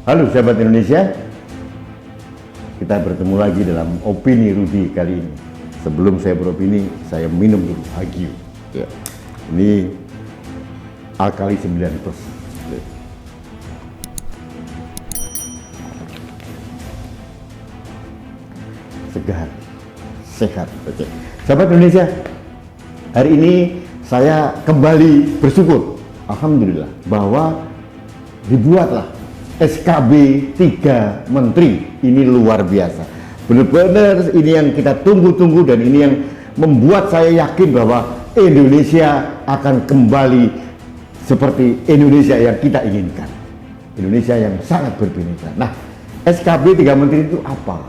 Halo sahabat Indonesia, kita bertemu lagi dalam Opini Rudi kali ini. Sebelum saya beropini, saya minum dulu Hagio. Ya. Ini Alkali 9+. Ya. Segar, sehat. Oke. Sahabat Indonesia, hari ini saya kembali bersyukur, alhamdulillah, bahwa dibuatlah SKB 3 Menteri. Ini luar biasa, benar-benar ini yang kita tunggu-tunggu, dan ini yang membuat saya yakin bahwa Indonesia akan kembali seperti Indonesia yang kita inginkan, Indonesia yang sangat berbineka. Nah, SKB 3 Menteri itu apa?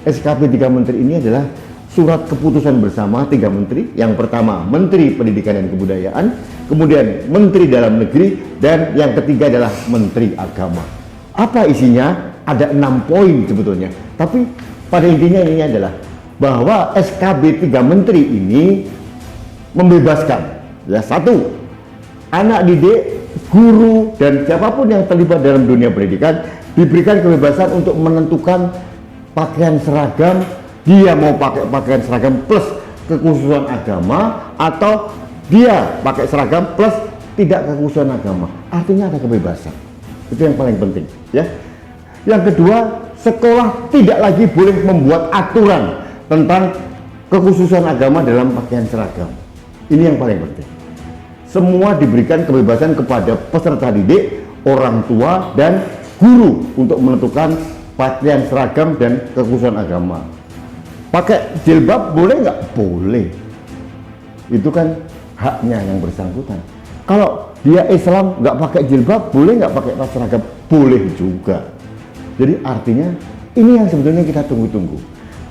SKB 3 Menteri ini adalah surat keputusan bersama 3 menteri. Yang pertama Menteri Pendidikan dan Kebudayaan, kemudian Menteri Dalam Negeri, dan yang ketiga adalah Menteri Agama. Apa isinya? Ada 6 poin sebetulnya, tapi pada intinya ini adalah bahwa SKB 3 Menteri ini membebaskan, ya, satu, anak didik, guru, dan siapapun yang terlibat dalam dunia pendidikan diberikan kebebasan untuk menentukan pakaian seragam. Dia mau pakai pakaian seragam plus kekhususan agama, atau dia pakai seragam plus tidak kekhususan agama. Artinya ada kebebasan. Itu yang paling penting, ya. Yang kedua, sekolah tidak lagi boleh membuat aturan tentang kekhususan agama dalam pakaian seragam. Ini yang paling penting. Semua diberikan kebebasan kepada peserta didik, orang tua, dan guru untuk menentukan pakaian seragam dan kekhususan agama. Pakai jilbab boleh nggak? Boleh. Itu kan haknya yang bersangkutan. Kalau dia Islam nggak pakai jilbab, boleh nggak pakai seragam? Boleh juga. Jadi artinya ini yang sebetulnya kita tunggu-tunggu.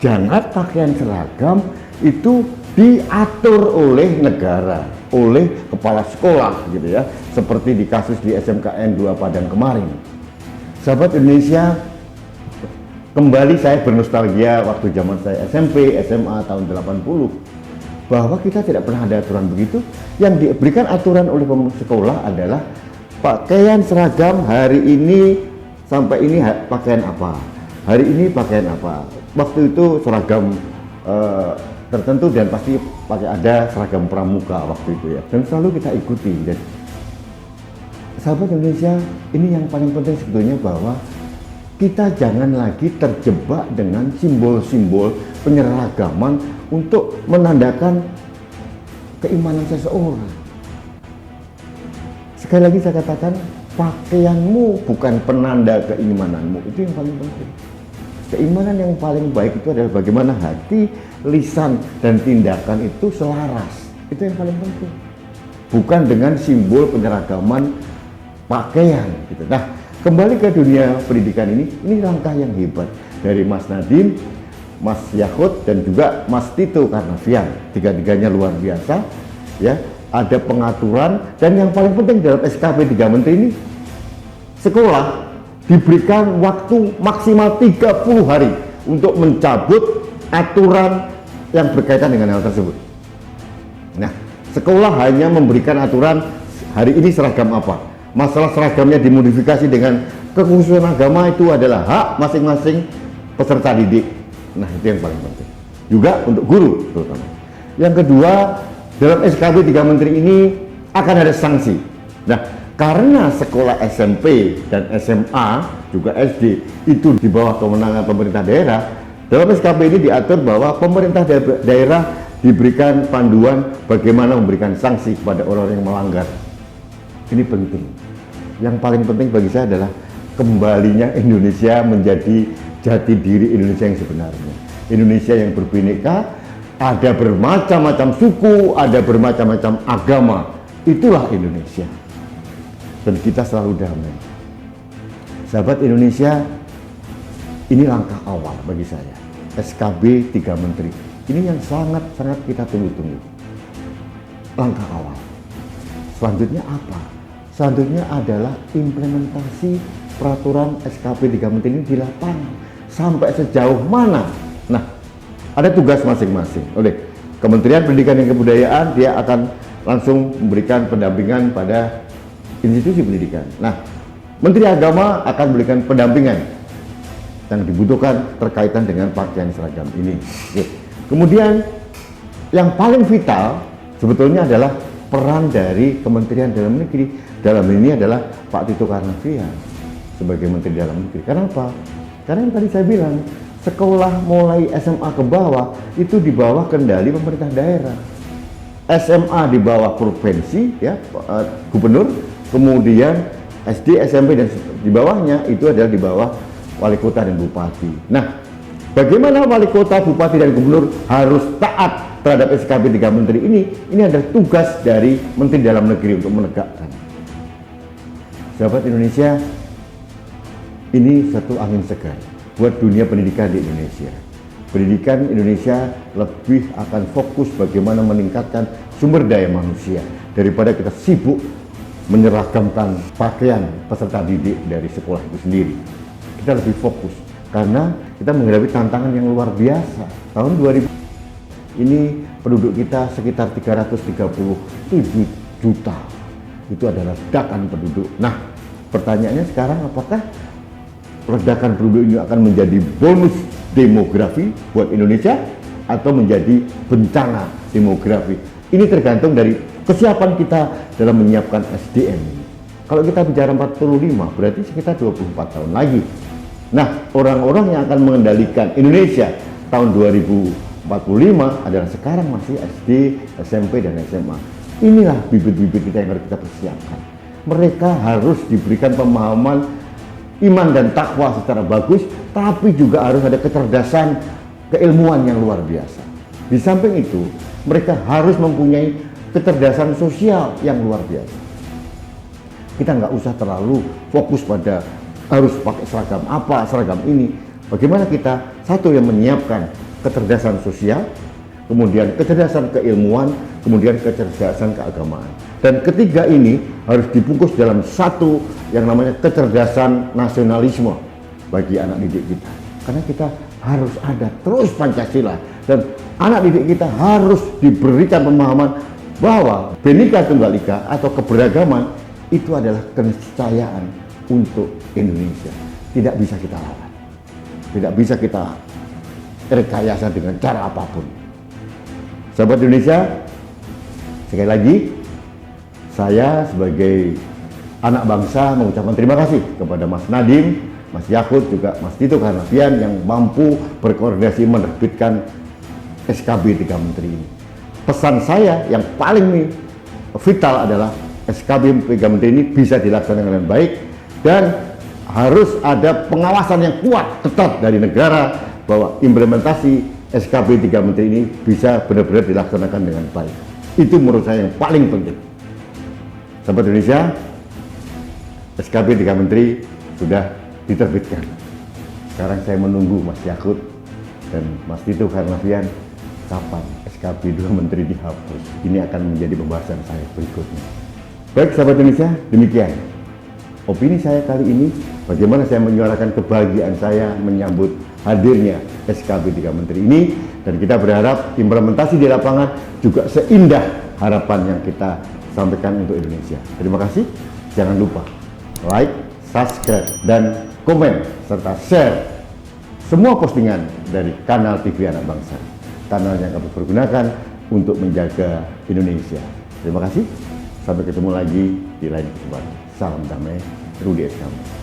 Jangan pakaian seragam itu diatur oleh negara, oleh kepala sekolah, gitu ya. Seperti di kasus di SMKN 2 Padang kemarin. Sahabat Indonesia, kembali saya bernostalgia waktu zaman saya SMP, SMA tahun 80, bahwa kita tidak pernah ada aturan begitu. Yang diberikan aturan oleh sekolah adalah pakaian seragam hari ini sampai ini pakaian apa, hari ini pakaian apa. Waktu itu seragam tertentu, dan pasti pakai ada seragam pramuka waktu itu, ya, dan selalu kita ikuti. Dan sahabat Indonesia, ini yang paling penting sebetulnya, bahwa kita jangan lagi terjebak dengan simbol-simbol penyeragaman untuk menandakan keimanan seseorang. Sekali lagi saya katakan, pakaianmu bukan penanda keimananmu. Itu yang paling penting. Keimanan yang paling baik itu adalah bagaimana hati, lisan, dan tindakan itu selaras. Itu yang paling penting. Bukan dengan simbol penyeragaman pakaian, gitu. Nah, kembali ke dunia pendidikan ini langkah yang hebat dari Mas Nadiem, Mas Yahud, dan juga Mas Tito Karnavian. Tiga-tiganya luar biasa, ya. Ada pengaturan, dan yang paling penting dalam SKB 3 Menteri ini, sekolah diberikan waktu maksimal 30 hari untuk mencabut aturan yang berkaitan dengan hal tersebut. Nah, sekolah hanya memberikan aturan hari ini seragam apa. Masalah seragamnya dimodifikasi dengan kekhususan agama itu adalah hak masing-masing peserta didik. Nah, itu yang paling penting. Juga untuk guru terutama. Yang kedua, dalam SKB 3 Menteri ini akan ada sanksi. Nah, karena sekolah SMP dan SMA, juga SD, itu di bawah kewenangan pemerintah daerah, dalam SKB ini diatur bahwa pemerintah daerah diberikan panduan bagaimana memberikan sanksi kepada orang yang melanggar. Ini penting. Yang paling penting bagi saya adalah kembalinya Indonesia menjadi jati diri Indonesia yang sebenarnya. Indonesia yang berbineka, ada bermacam-macam suku, ada bermacam-macam agama. Itulah Indonesia. Dan kita selalu damai. Sahabat Indonesia, ini langkah awal bagi saya. SKB 3 Menteri. Ini yang sangat-sangat kita tunggu-tunggu. Langkah awal. Selanjutnya apa? Selanjutnya adalah implementasi peraturan SKB 3 Menteri ini di lapangan. Sampai sejauh mana? Nah, ada tugas masing-masing. Oleh Kementerian Pendidikan dan Kebudayaan, dia akan langsung memberikan pendampingan pada institusi pendidikan. Nah, Menteri Agama akan memberikan pendampingan yang dibutuhkan terkaitan dengan pakaian seragam ini. Oke. Kemudian yang paling vital sebetulnya adalah peran dari Kementerian Dalam Negeri. Dalam ini adalah Pak Tito Karnavian sebagai Menteri Dalam Negeri. Kenapa? Karena yang tadi saya bilang, sekolah mulai SMA ke bawah itu di bawah kendali pemerintah daerah. SMA di bawah provinsi, ya, gubernur, kemudian SD, SMP dan di bawahnya itu adalah di bawah wali kota dan bupati. Nah, bagaimana wali kota, bupati dan gubernur harus taat terhadap SKB 3 Menteri ini adalah tugas dari Menteri Dalam Negeri untuk menegakkan. Sahabat Indonesia, ini satu angin segar buat dunia pendidikan di Indonesia. Pendidikan Indonesia lebih akan fokus bagaimana meningkatkan sumber daya manusia daripada kita sibuk menyeragamkan pakaian peserta didik dari sekolah itu sendiri. Kita lebih fokus karena kita menghadapi tantangan yang luar biasa. Tahun 2000 ini penduduk kita sekitar 337 juta. Itu adalah ledakan penduduk. Nah, pertanyaannya sekarang, apakah ledakan penduduk ini akan menjadi bonus demografi buat Indonesia atau menjadi bencana demografi? Ini tergantung dari kesiapan kita dalam menyiapkan SDM. Kalau kita bicara 45, berarti sekitar 24 tahun lagi. Nah, orang-orang yang akan mengendalikan Indonesia tahun 2045 adalah sekarang masih SD, SMP, dan SMA. Inilah bibit-bibit kita yang harus kita persiapkan. Mereka harus diberikan pemahaman iman dan takwa secara bagus, tapi juga harus ada kecerdasan, keilmuan yang luar biasa. Di samping itu, mereka harus mempunyai kecerdasan sosial yang luar biasa. Kita nggak usah terlalu fokus pada harus pakai seragam apa, seragam ini. Bagaimana kita, satu, yang menyiapkan kecerdasan sosial, kemudian kecerdasan keilmuan, kemudian kecerdasan keagamaan. Dan ketiga ini harus dibungkus dalam satu yang namanya kecerdasan nasionalisme bagi anak didik kita. Karena kita harus ada terus Pancasila, dan anak didik kita harus diberikan pemahaman bahwa Bhinneka Tunggal Ika atau keberagaman itu adalah keniscayaan untuk Indonesia. Tidak bisa kita lawan, tidak bisa kita rekayasa dengan cara apapun. Sahabat Indonesia, sekali lagi saya sebagai anak bangsa mengucapkan terima kasih kepada Mas Nadiem, Mas Yakut, juga Mas Tito Karnavian yang mampu berkoordinasi menerbitkan SKB 3 Menteri ini. Pesan saya yang paling vital adalah SKB 3 Menteri ini bisa dilaksanakan dengan baik dan harus ada pengawasan yang kuat, ketat dari negara bahwa implementasi SKB 3 Menteri ini bisa benar-benar dilaksanakan dengan baik. Itu menurut saya yang paling penting. Sahabat Indonesia, SKB 3 Menteri sudah diterbitkan. Sekarang saya menunggu Mas Yakut dan Mas Tito Karnavian kapan SKB 2 Menteri dihapus. Ini akan menjadi pembahasan saya berikutnya. Baik sahabat Indonesia, demikian opini saya kali ini, bagaimana saya menyuarakan kebahagiaan saya menyambut hadirnya SKB 3 Menteri ini, dan kita berharap implementasi di lapangan juga seindah harapan yang kita sampaikan untuk Indonesia. Terima kasih, jangan lupa like, subscribe, dan komen serta share semua postingan dari kanal TV Anak Bangsa, kanal yang kami pergunakan untuk menjaga Indonesia. Terima kasih, sampai ketemu lagi di lain kesempatan. Salam damai, Rudi SKB.